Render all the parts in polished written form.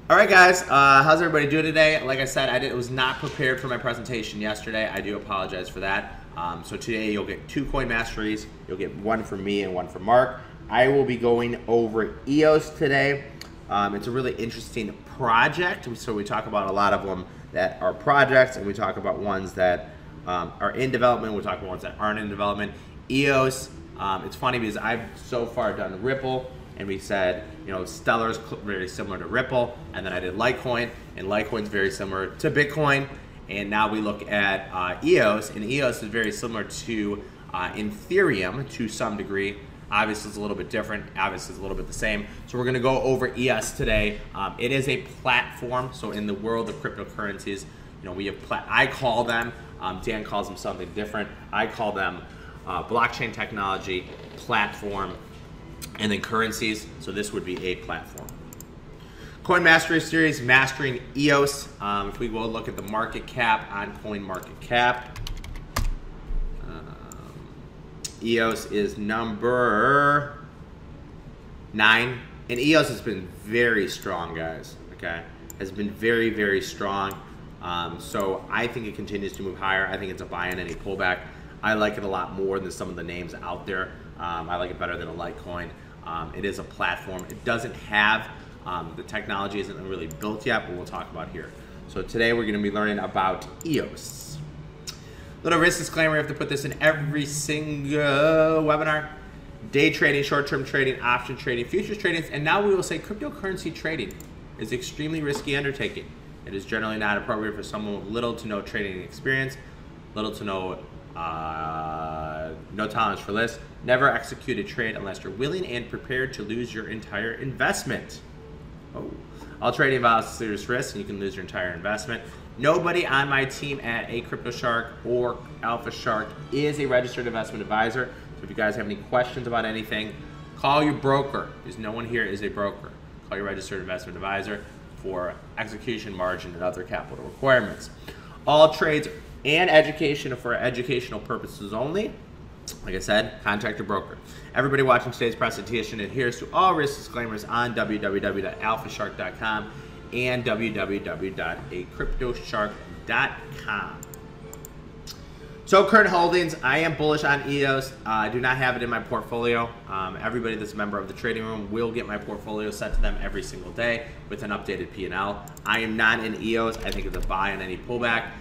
All right, guys, how's everybody doing today? Like I said, I was not prepared for my presentation yesterday. I do apologize for that. So today you'll get 2 coin masteries. You'll get one from me and one from Mark. I will be going over EOS today. It's a really interesting project. So we talk about a lot of them that are projects, and we talk about ones that are in development. We talk about ones that aren't in development. EOS, it's funny because I've so far done Ripple, and we said, you know, Stellar's very similar to Ripple, and then I did Litecoin, and Litecoin's very similar to Bitcoin, and now we look at EOS, and EOS is very similar to Ethereum to some degree. Obviously, it's a little bit different. Obviously, it's a little bit the same. So we're going to go over EOS today. It is a platform. So in the world of cryptocurrencies, you know, we have I call them. Dan calls them something different. I call them blockchain technology, platform, and then currencies. So this would be a platform. Coin Mastery Series, Mastering EOS. If we go look at the market cap on Coin Market Cap, EOS is number 9, and EOS has been very strong, guys. Okay, has been very, very strong. So I think it continues to move higher. I think it's a buy in any pullback. I like it a lot more than some of the names out there. I like it better than a Litecoin. It is a platform. It doesn't have the technology isn't really built yet, but we'll talk about here. So today we're going to be learning about EOS. Little risk disclaimer, you have to put this in every single webinar. Day trading, short-term trading, option trading, futures trading, and now we will say cryptocurrency trading is extremely risky undertaking. It is generally not appropriate for someone with little to no trading experience, little to no tolerance for risk. Never execute a trade unless you're willing and prepared to lose your entire investment. Oh. All trading involves serious risk, and you can lose your entire investment. Nobody on my team at a Crypto Shark or Alpha Shark is a registered investment advisor. So if you guys have any questions about anything, call your broker, because no one here is a broker. Call your registered investment advisor for execution margin and other capital requirements. All trades and education are for educational purposes only. Like I said, contact your broker. Everybody watching today's presentation adheres to all risk disclaimers on www.alphashark.com and www.acryptoshark.com. So current holdings, I am bullish on EOS. I do not have it in my portfolio. Everybody that's a member of the trading room will get my portfolio sent to them every single day with an updated P&L. I am not in EOS. I think it's a buy on any pullback.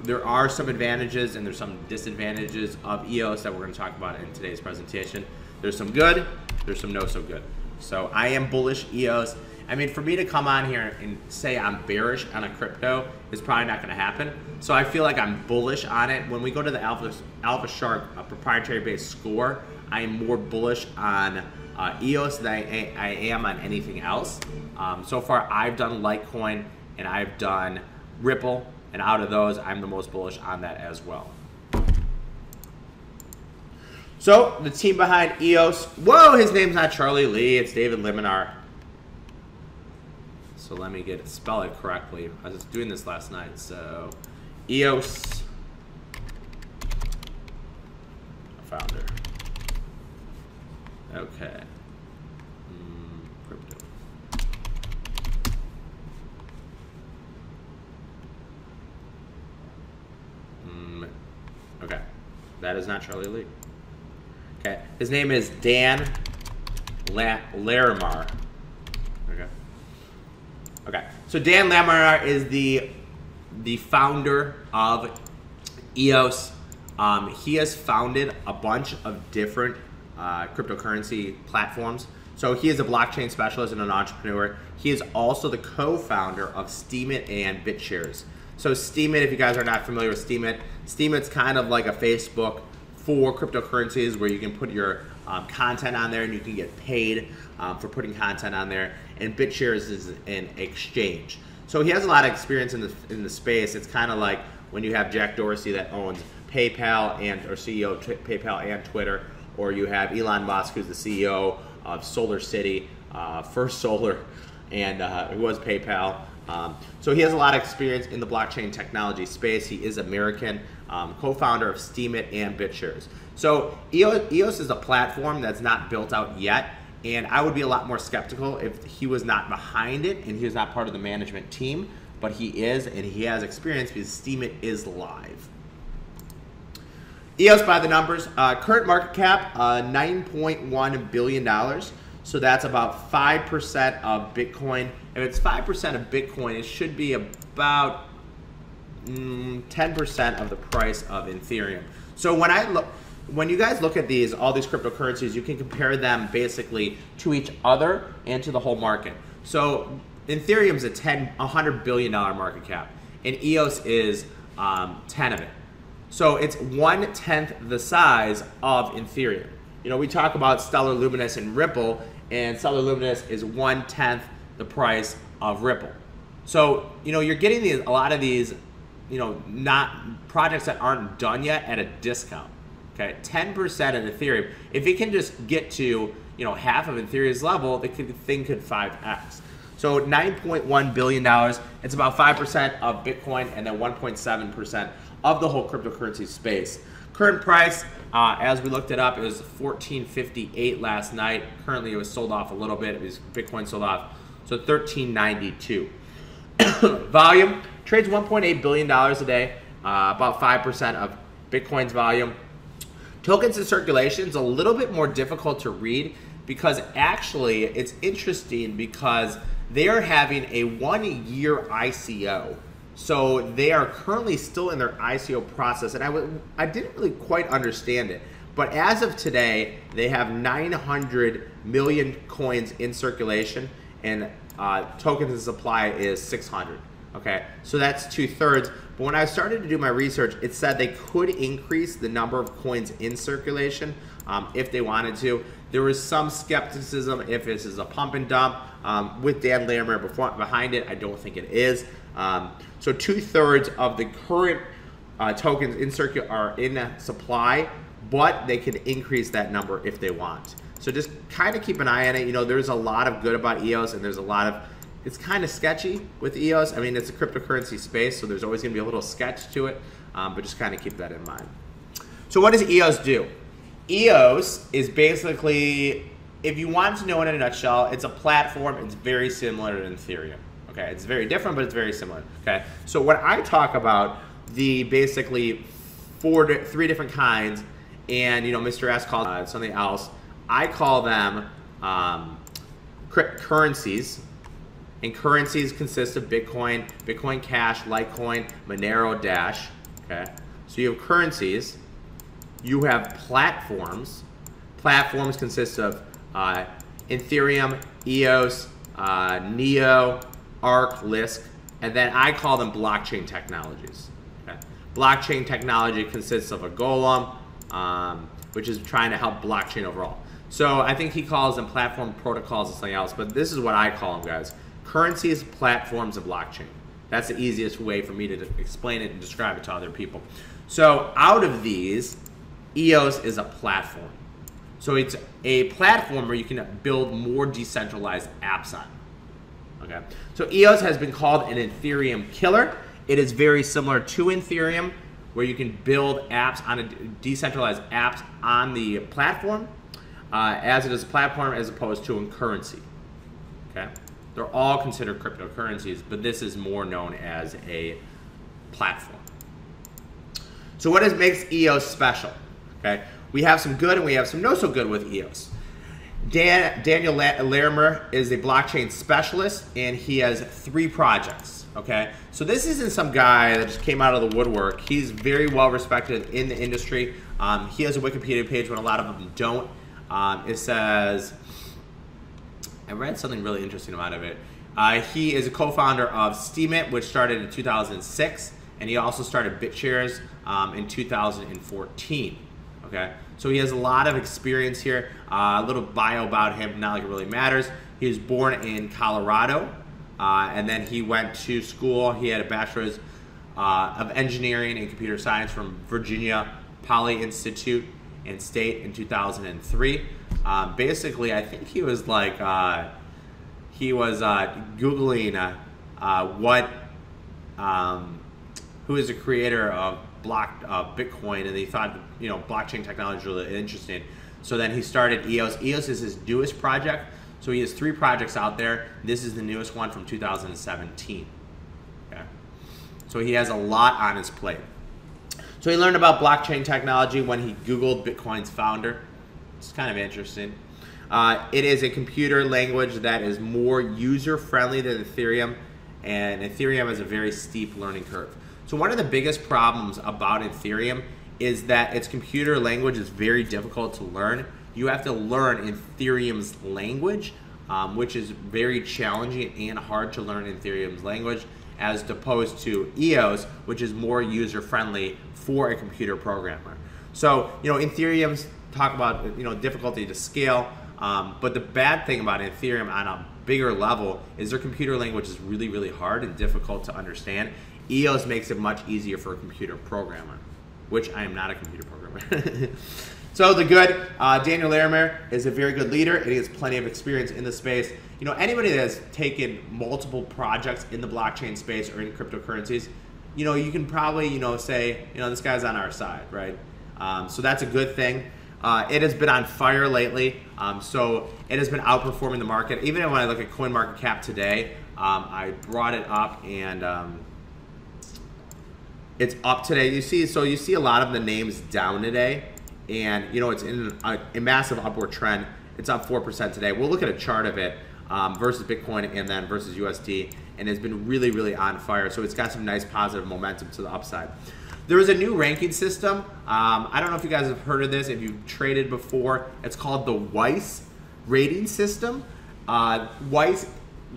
There are some advantages and there's some disadvantages of EOS that we're going to talk about in today's presentation. There's some good, there's some no so good. So I am bullish EOS. I mean, for me to come on here and say I'm bearish on a crypto is probably not going to happen. So I feel like I'm bullish on it. When we go to the Alpha Shark proprietary-based score, I am more bullish on EOS than I am on anything else. So far, I've done Litecoin and I've done Ripple, and out of those, I'm the most bullish on that as well. So the team behind EOS, whoa, his name's not Charlie Lee, it's David Liminar. So let me spell it correctly. I was doing this last night. So EOS founder. Okay. Crypto. Okay. That is not Charlie Lee. Okay. His name is Dan Larimer. Okay. Okay, so Dan Laminar is the founder of EOS. He has founded a bunch of different cryptocurrency platforms. So he is a blockchain specialist and an entrepreneur. He is also the co-founder of Steemit and BitShares. So Steemit, if you guys are not familiar with Steemit, Steemit's kind of like a Facebook for cryptocurrencies where you can put your content on there and you can get paid for putting content on there. And BitShares is an exchange. So he has a lot of experience in the space. It's kind of like when you have Jack Dorsey that owns PayPal or CEO of PayPal and Twitter, or you have Elon Musk who's the CEO of Solar City, First Solar, and who was PayPal. So he has a lot of experience in the blockchain technology space. He is American, co-founder of Steemit and BitShares. So EOS is a platform that's not built out yet. and I would be a lot more skeptical if he was not behind it and he was not part of the management team, but he is, and he has experience because Steemit is live. EOS by the numbers, current market cap, $9.1 billion. So that's about 5% of Bitcoin. If it's 5% of Bitcoin, it should be about 10% of the price of Ethereum. So when you guys look at these, all these cryptocurrencies, you can compare them basically to each other and to the whole market. So Ethereum's a $100 billion market cap, and EOS is 10 of it. So it's 1/10 the size of Ethereum. You know, we talk about Stellar Luminous and Ripple, and Stellar Luminous is 1/10 the price of Ripple. So, you know, you're getting a lot of these, you know, not projects that aren't done yet at a discount. Okay, 10% of Ethereum. If it can just get to, you know, half of Ethereum's level, the thing could 5x. So $9.1 billion. It's about 5% of Bitcoin, and then 1.7% of the whole cryptocurrency space. Current price, as we looked it up, it was $14.58 last night. Currently, it was sold off a little bit. It was Bitcoin sold off, so $13.92. Volume trades $1.8 billion a day, about 5% of Bitcoin's volume. Tokens in circulation is a little bit more difficult to read because actually it's interesting because they are having a 1-year ICO. So they are currently still in their ICO process, and I didn't really quite understand it. But as of today, they have 900 million coins in circulation, and tokens in supply is 600. Okay, so that's 2/3. But when I started to do my research, it said they could increase the number of coins in circulation if they wanted to. There was some skepticism if this is a pump and dump. With Dan Larimer behind it, I don't think it is. So 2/3 of the current tokens in are in supply, but they can increase that number if they want. So just kind of keep an eye on it. You know, there's a lot of good about EOS, and there's a lot of, it's kind of sketchy with EOS. I mean, it's a cryptocurrency space, so there's always going to be a little sketch to it, but just kind of keep that in mind. So what does EOS do? EOS is basically, if you want to know in a nutshell, it's a platform. It's very similar to Ethereum. Okay, it's very different, but it's very similar. Okay, so when I talk about the basically three different kinds, and you know, Mr. S called something else, I call them currencies. And currencies consist of Bitcoin, Bitcoin Cash, Litecoin, Monero, Dash. Okay, so you have currencies. You have platforms. Platforms consist of Ethereum, EOS, Neo, Arc, Lisk, and then I call them blockchain technologies. Okay? Blockchain technology consists of a golem, which is trying to help blockchain overall. So I think he calls them platform protocols and something else, but this is what I call them, guys. Currencies, platforms, and blockchain. That's the easiest way for me to explain it and describe it to other people. So out of these, EOS is a platform. So it's a platform where you can build more decentralized apps on. Okay. So EOS has been called an Ethereum killer. It is very similar to Ethereum, where you can build apps on decentralized apps on the platform, as it is a platform as opposed to a currency. Okay. They're all considered cryptocurrencies, but this is more known as a platform. So what makes EOS special? Okay, we have some good and we have some not so good with EOS. Daniel Larimer is a blockchain specialist, and he has 3 projects. Okay, so this isn't some guy that just came out of the woodwork. He's very well respected in the industry. He has a Wikipedia page when a lot of them don't. It says, I read something really interesting out of it. He is a co-founder of Steemit, which started in 2006, and he also started BitShares in 2014. Okay, so he has a lot of experience here. A little bio about him, not like it really matters. He was born in Colorado, and then he went to school. He had a bachelor's of engineering and computer science from Virginia Poly Institute and State in 2003. Basically, I think he was like, Googling who is the creator of Bitcoin, and they thought, you know, blockchain technology is really interesting. So then he started EOS. EOS is his newest project. So he has 3 projects out there. This is the newest one from 2017. Okay. So he has a lot on his plate. So he learned about blockchain technology when he Googled Bitcoin's founder. It's kind of interesting. It is a computer language that is more user-friendly than Ethereum, and Ethereum has a very steep learning curve. So one of the biggest problems about Ethereum is that its computer language is very difficult to learn. You have to learn Ethereum's language, which is very challenging and hard to learn Ethereum's language, as opposed to EOS, which is more user-friendly for a computer programmer. So, Ethereum's talk about, difficulty to scale, but the bad thing about Ethereum on a bigger level is their computer language is really, really hard and difficult to understand. EOS makes it much easier for a computer programmer, which I am not a computer programmer. So the good, Daniel Larimer is a very good leader, and he has plenty of experience in the space. Anybody that has taken multiple projects in the blockchain space or in cryptocurrencies, you can probably, say, this guy's on our side, right? So that's a good thing. It has been on fire lately, so it has been outperforming the market. Even when I look at CoinMarketCap today, I brought it up, and it's up today. You see a lot of the names down today, and it's in a massive upward trend. It's up 4% today. We'll look at a chart of it versus Bitcoin and then versus USD, and it's been really, really on fire. So it's got some nice positive momentum to the upside. There is a new ranking system. I don't know if you guys have heard of this, if you've traded before. It's called the Weiss rating system. Weiss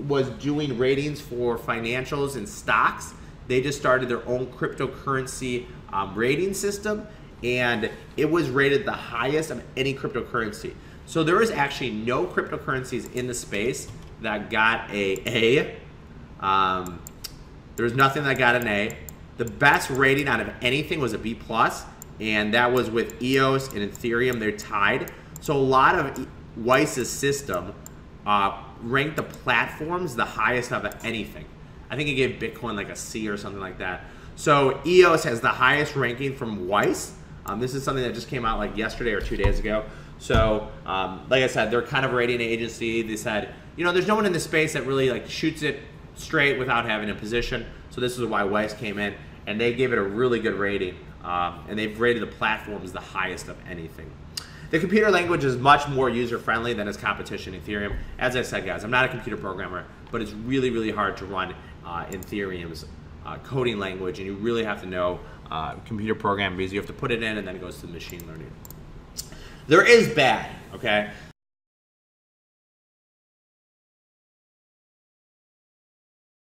was doing ratings for financials and stocks. They just started their own cryptocurrency rating system, and it was rated the highest of any cryptocurrency. So there is actually no cryptocurrencies in the space that got a A. There's nothing that got an A. The best rating out of anything was a B+, and that was with EOS and Ethereum. They're tied. So a lot of Weiss's system ranked the platforms the highest of anything. I think it gave Bitcoin like a C or something like that. So EOS has the highest ranking from Weiss. This is something that just came out like yesterday or 2 days ago. So like I said, they're kind of a rating agency. They said, there's no one in the space that really like shoots it straight without having a position. So this is why Weiss came in, and they gave it a really good rating. And they've rated the platforms the highest of anything. The computer language is much more user-friendly than its competition, Ethereum. As I said, guys, I'm not a computer programmer, but it's really, really hard to run Ethereum's coding language, and you really have to know computer programming because you have to put it in and then it goes to machine learning. There is bad, okay?